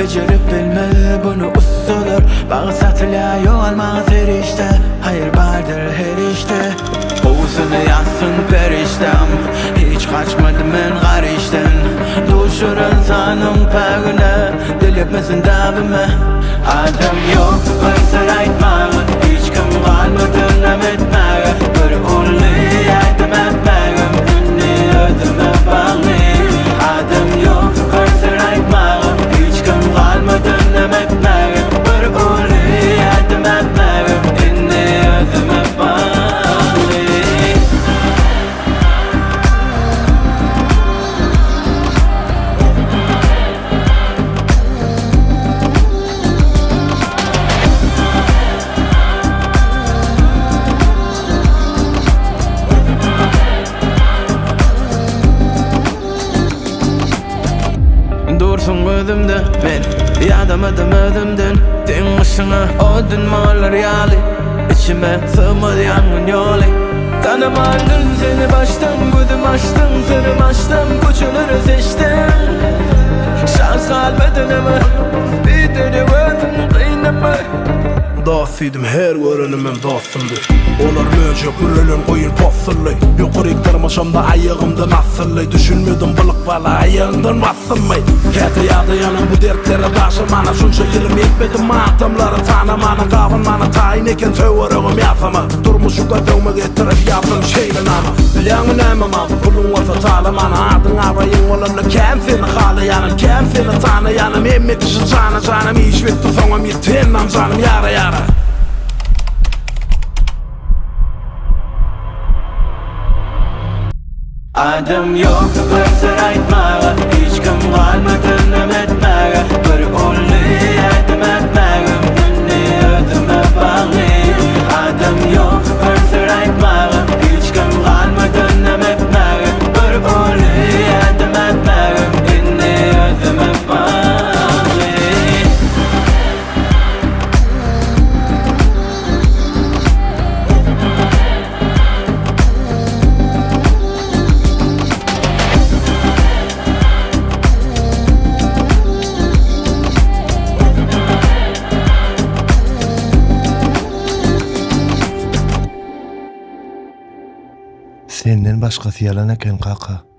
becerip bilmeli bunu ustalar. Bağı satılıyor olmaz her işte, hayır vardır her işte. Oğuzunu yazsın periştem, hiç kaçmadım ben garişten. Duşur insanın pegine, dil yapmasın davime. Adam yok, ırsır aytmağı, hiç kim kalmadı nem etmeğe. Bir ulu yardım etmeğim, ünlü ödüme bağlı. Adam yok, ırsır aytmağı, hiç kim kalmadı nem etmeğe. Bir ulu yardım etmeğim, ünlü ödüme bağlı. Dursun gözümde ben yadamadım ödümden. Din ışını o dün mağlar yali, İçime sığmadı yangın yolu. Tanımadın seni baştan, gözüm açtım, sırrım açtım, kuçuları seçtim. Şans kalmadın ama bir dönü gözüm kıynama. Dostuydım her görenimim dostumdu. Olar möce gürülün koyun posırlı. Yokurik tırmışımda ayağımda nasırlı. Düşünmedim balık bala ayağından basılmay. Kete yadı yanım bu dertlere taşımana. Şunca yılım yetmedim adamları tanımana. Kavunmana tayin eken töverögüm yazama. Durmuşu gözüme getirip yaptım şeylen ama. Bilyanın emamam kulun olsa talamana. Adın arayın olanla kem seni halayanım, kem seni tanıyanım. Emmek işin canım iş bitti sonum yettiğinden canım yara yara. Adım yok, ırsır aytmağı, hiç kim kalmadı nem etmeğe. Bir ulu yardım etmeğim, ünlü ödüme bağlı. Adım yok, ırsır aytmağı, hiç kim kalmadı nem etmeğe. Bir ulu yardım etmeğim, ünlü ödüme bağlı. Senden başkası yalan eken kaka.